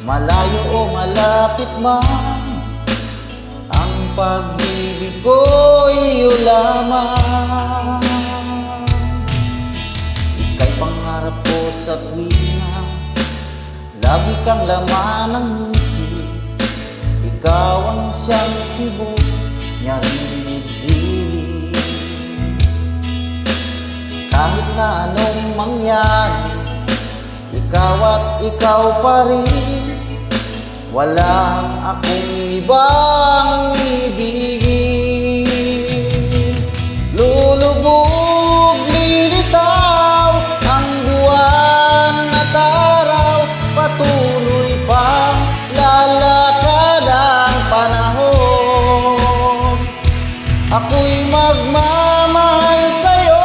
Malayo o malapit man, ang pag-ibig ko iyo lamang. Ika'y pangarap ko sa tuwina, lagi kang laman ng isip. Ikaw ang siyang tibok niya rin. Kahit na anong mangyari, ikaw at ikaw pa rin. Wala akong ibang ibigin. Lulubog, lilitaw ang buwan at araw, patuloy pang lalakad ang panahon. Ako'y magmamahal sa'yo,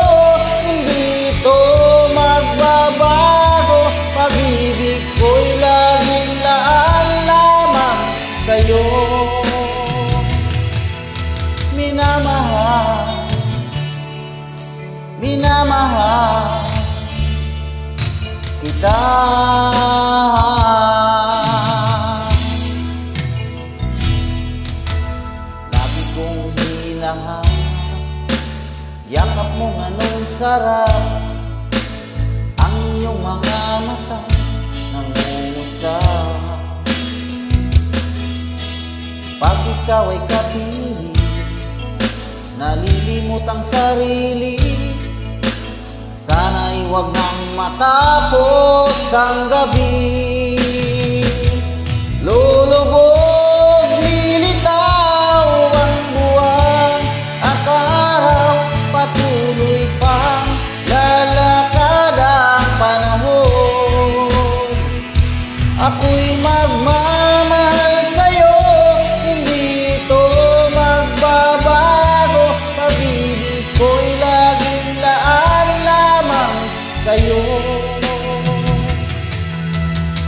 hindi ito magbabago. Pag-ibig ko'y laging laan lamang sa'yo. Minamahal, minamahal kita. Lagi kong hinahanap, yakap mong anong sarap, ang iyong mga mata nangungusap. Pag ikaw ay kapiling, nalilimot ang sarili. Sana'y huwag nang matapos ang gabi. Lulubog, lilitaw ang buwan at araw, patuloy pang lalakad ang panahon. Ako'y magmamahal sa'yo, hindi ito magbabago. Pag-ibig ko'y laging laan lamang sa'yo.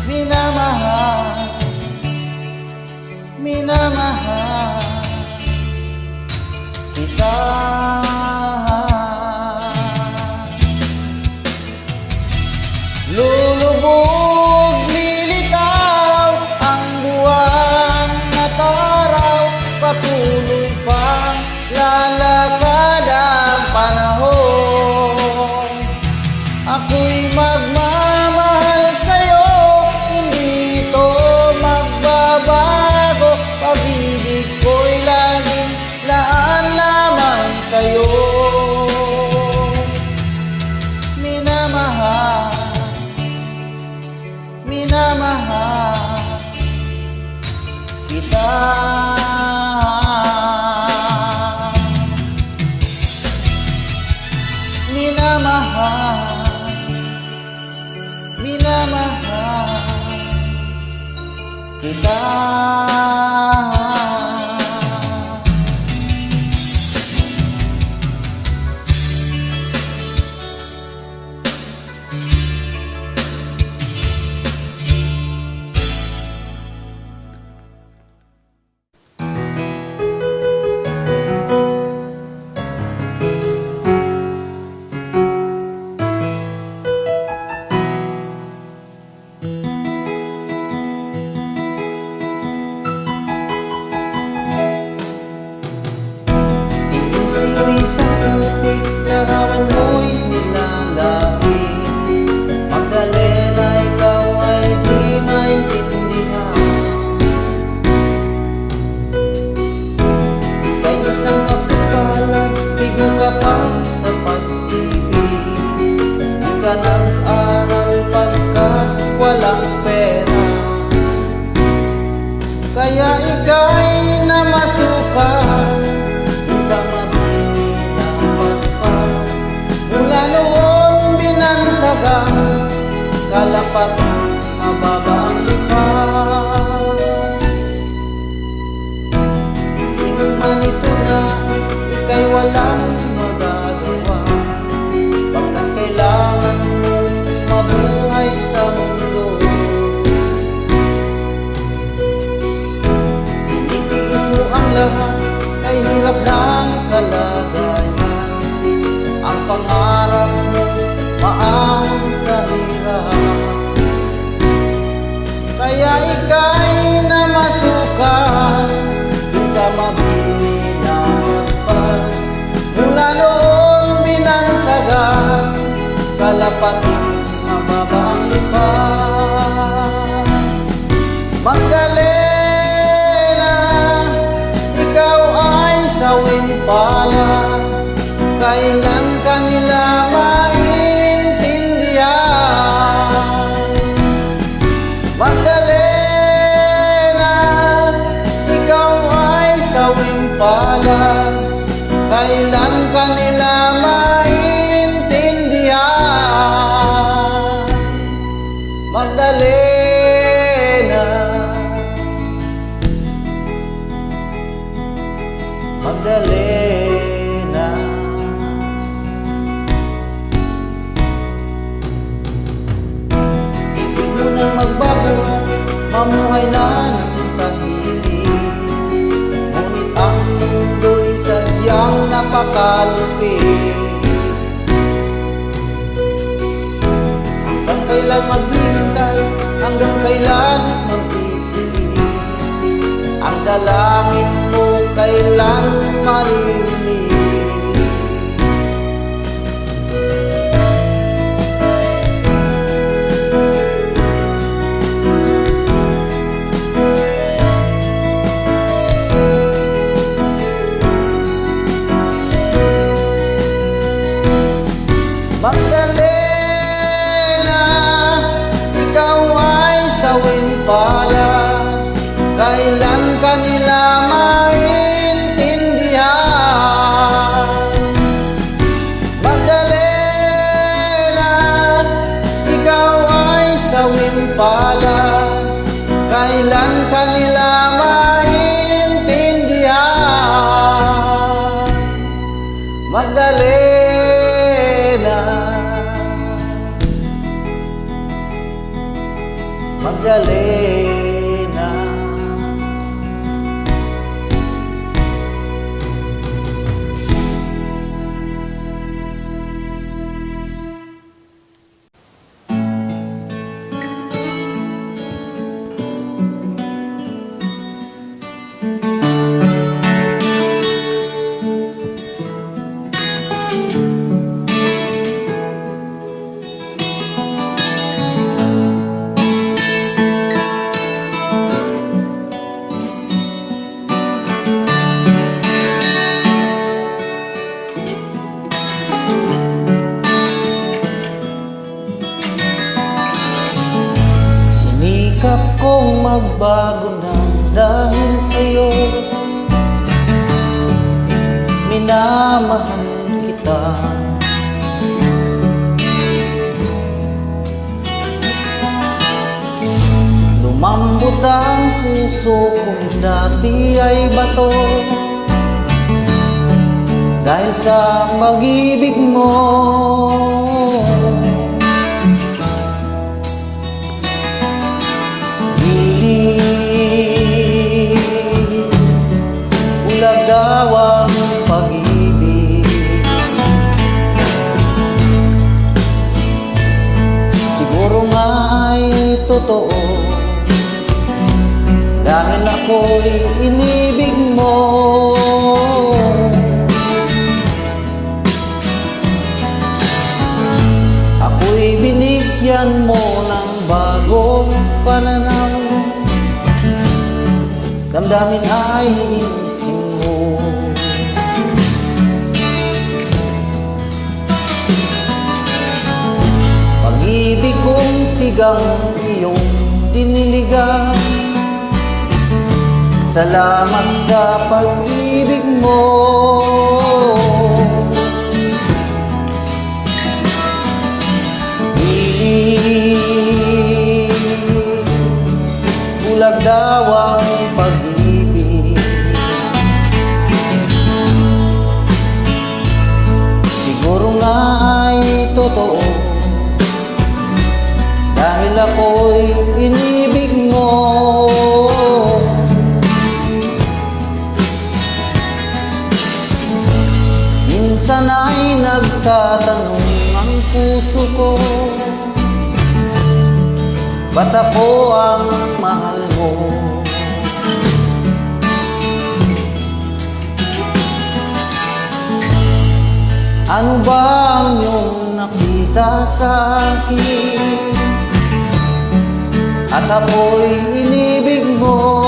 Minamahal, minamahal kita. Lulubog, lilitaw ang buwan at araw, patuloy pang lalakad ang panahon. Ako'y magmamahal sa'yo, hindi ito magbabago. Pag-ibig ko'y laging laan lamang sa'yo. Minamahal, minamahal kita. Minamahal, minamahal kita. Isang putik, larawan mo'y nilalahi. Magdalena, ikaw ay di maintindihan. Ika'y isang kapuspalan, bigo ka pa sa pag-ibig. Di ka nag-aral pagkat walang pera, kaya ika'y namasukan sa Kaya ika'y namasukan dun sa mabini na matpad. Mula noon binansagan, kalapating mababaang lipad. Magdalena, ikaw ay sawing pala, kailan ka nila maintindihan? Magdalena, ikaw ay sawing pala, kailan ka nila maintindihan? Magdalena, Magdalena. Ibig mo nang magbago, mamuhay na ng tahimik, ngunit ang mundo'y sadyang napakalupit. Hanggang kailan maghintay, hanggang kailan magtitiis, ang dalangin mo kailan marinig? Magdalena, ikaw ay sawing pala, kailan ka nila maintindihan? Magdalena, ikaw ay sawing pala, kailan ka nila maintindihan? Magdalena, Magdalena. Sinikap kong magbago na dahil sa'yo, minamahal kita. Lumambot ang puso kong dati ay bato, dahil sa pag-ibig mo. Bulag daw ang pag-ibig, siguro nga ay totoo, dahil ako'y inibig mo. Ako'y binigyan mo ng bagong pananaw, damdamin ay inisin mo. Pag-ibig kong tigang iyong diniligan, salamat sa pag-ibig mo. Bulag daw ang pag-ibig, siguro nga ay totoo, dahil ako'y inibig mo. Minsan ay nagtatanong ang puso ko, ba't ako ang mahal Ano ba ang iyong nakita sa akin? At ako'y inibig mo.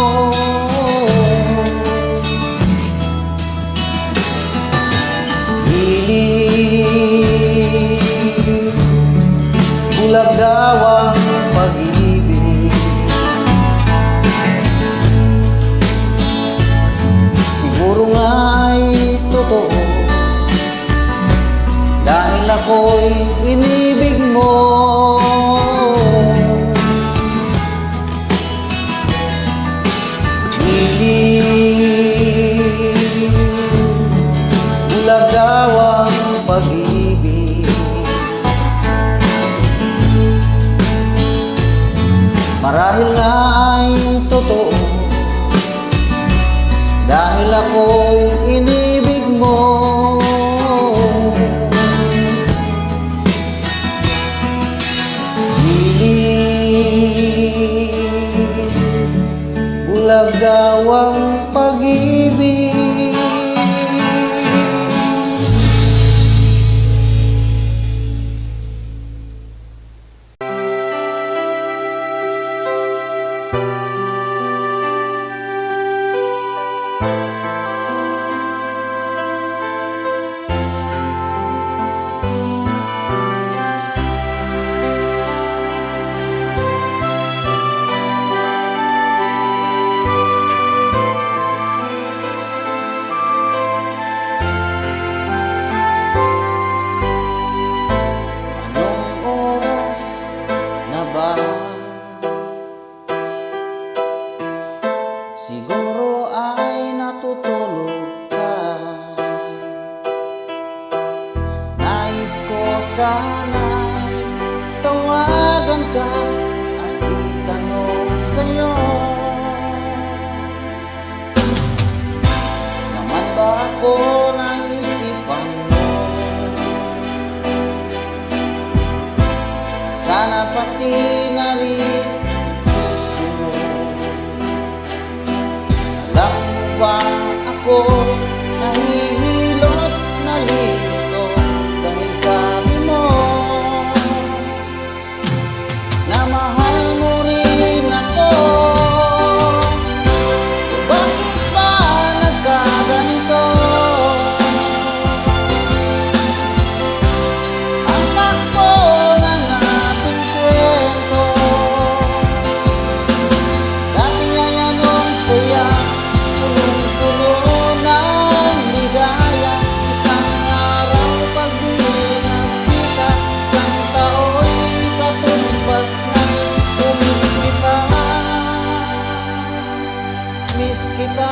Hilig, bulagaw ang pag-ibig. Siguro nga'y totoo, dahil ako'y inibig mo. Hilig, bulagaw ang pag-ibig. Marahil nga ay totoo, dahil ako'y inibig mo. Hilig, bulagaw ang pag-ibig. Siguro ay natutulog ka. Nais ko sana'y tawagan ka at itanong sa'yo, naman ba ako ng isipan mo? Sana pati na rin puso mo. Alam mo ba ako nahihilot na lito dahil sabi mo na mahal mo rin ako. Bakit ba nagkaganito? Ang takbo ng ating kwento, dati ay anong saya, punong-puno ng ligaya. Isang araw pag di nagkita, isang tao'y katumbas na. Miss kita, miss kita.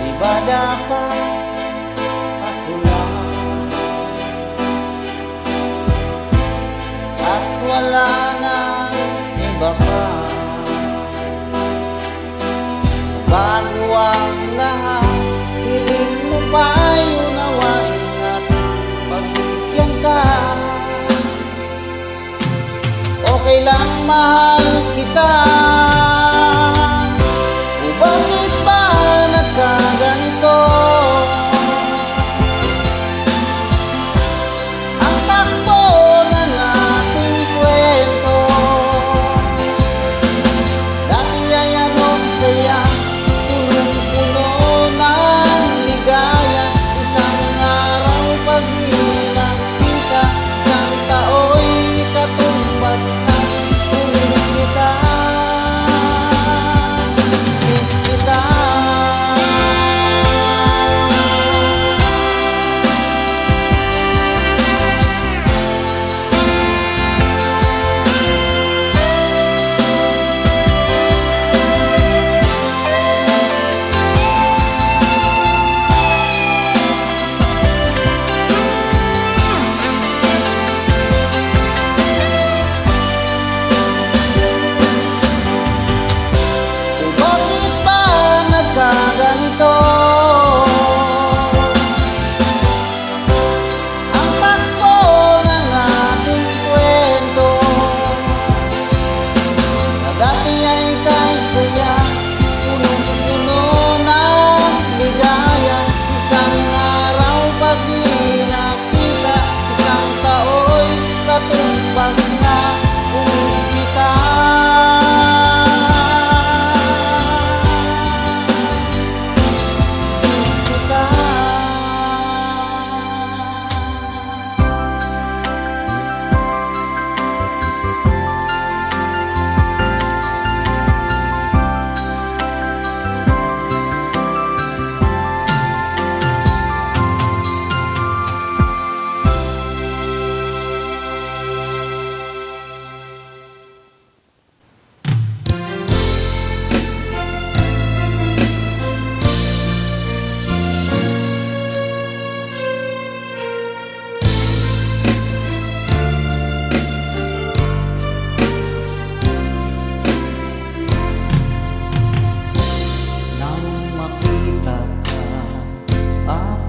Di ba dapat ako lang at wala nang iba pa? Bago ang lahat, hiling mo pa'y unawain at pagbigyan ka. Okay lang mahal kita. O bakit ba nagkaganito? Ang takbo ng ating kwento, dati ay anong saya, punong-puno ng ligaya. Isang araw pag di nagkita, isang tao'y katumbas na. Miss kita.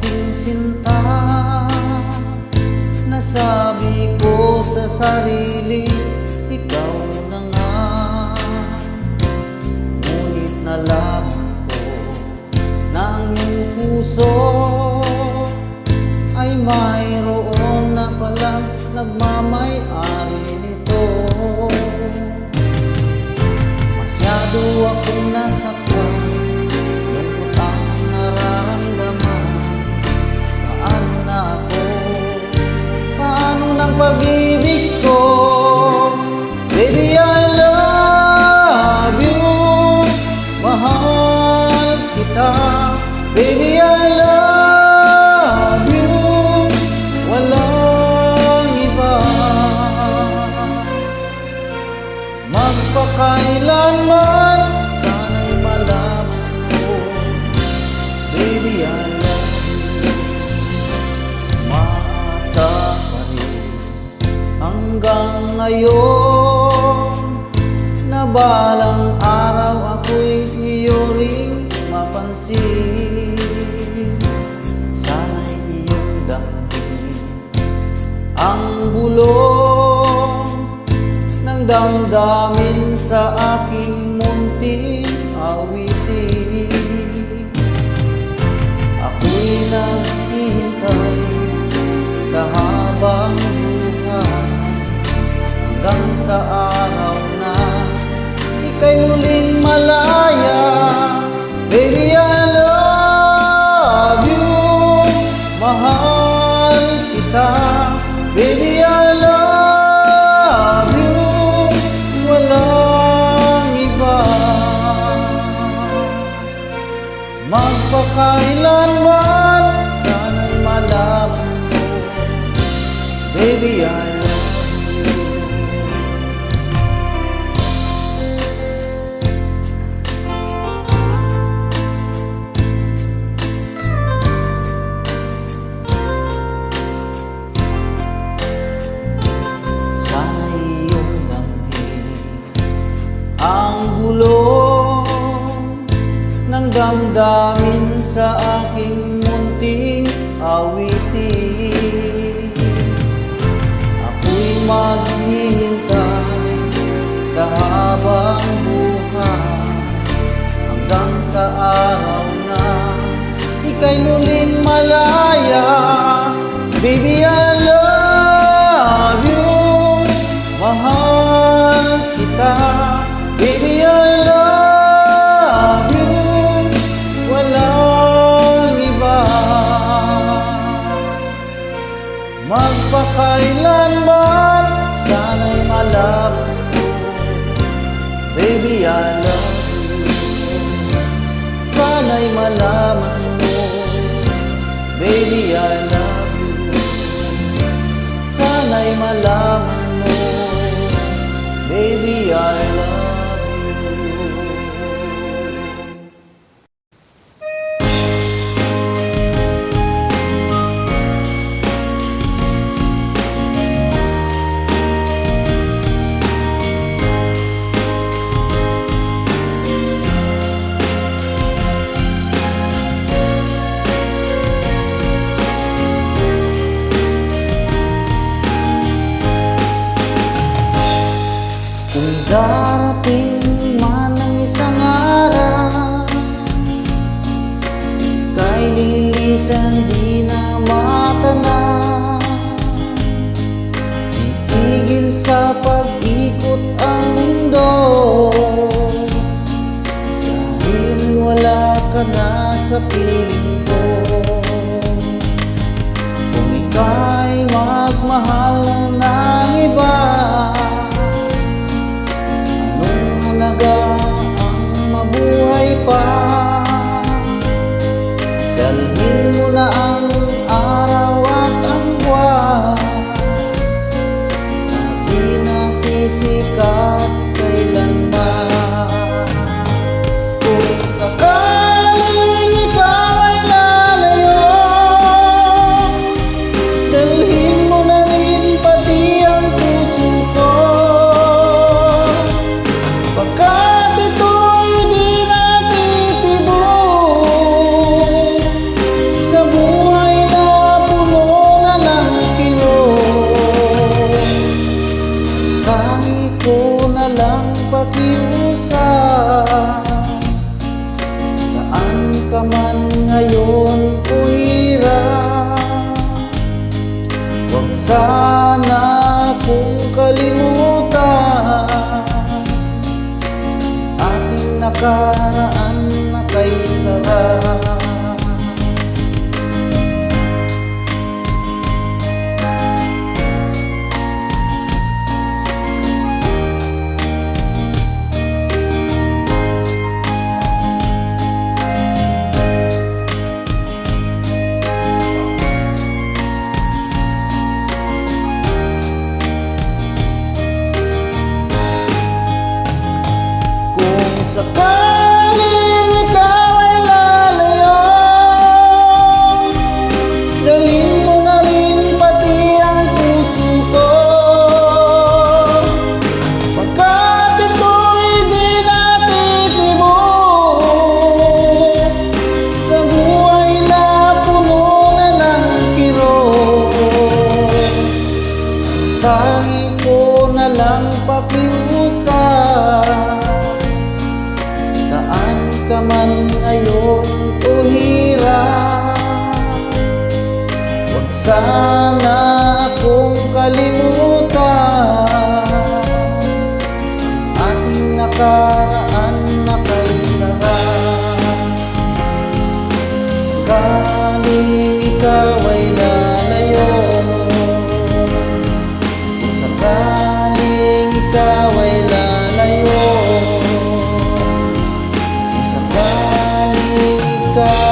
aking sinta. Nasabi ko sa sarili, ikaw na nga. Ngunit nalaman ko na ang iyong puso ay mayroon na palang nagmamay-ari nito. Masyado akong nasaktan, lungkot ang nararamdaman. Paano na ako? Paano ng pag-ibig ko? Baby, I love you. Mahal kita. Baby, I love you. Walang iba. Magpakailanman sana'y malaman ko, baby, I love you. Maasa pa rin hanggang ngayon na balang araw ako'y iyo ring mapansin. Sana'y iyong damhin ang bulong ng damdamin sa aking munting awitin. Ako'y naghihintay sa habang buhay hanggang sa araw na ika'y muling malaya. Baby, I love you. Mahal kita. Baby, I love you. Walang iba. Magpakailanman sana'y malaman mo, baby, I love you. Sana'y iyong damhin ang bulong ng damdamin sa aking munting awitin. Ako'y maghihintay sa habang buhay hanggang sa araw na ika'y muling malaya. Baby, I love you. Mahal kita. Baby, I love you. Walang iba. Magpakailanman sana'y malaman mo, baby, I love you. Sana'y malaman mo, baby, I love you. Sana'y malaman mo, baby, I love you. Kung darating man ang isang araw, kay lilisan di na matanaw. Itigil sa pag-ikot ang mundo, dahil wala ka na sa piling ko. Kung ika'y magmahal ng iba, ang mabuhay pa. Dalhin mo na ang araw at ang buwan, na di nasisikat kailanman. Kung sakaling ikaw ay lalayo, dalhin mo na rin pati ang puso ko. sana kung kalimutan ating nakaraan na kay sarap. Sakaling ikaw ay lalayo, dalhin mo na rin pati ang puso ko, pagkat ito'y di natitibok sa buhay na puno na ng kirot. Tangi ko na lang pakiusap, saan ka man ngayon o hirap, huwag sana akong kalimutan ating nakaraan na kay sarap. Sakaling ikaw ay lalayo, kung sakaling ikaw ay lalayo, God.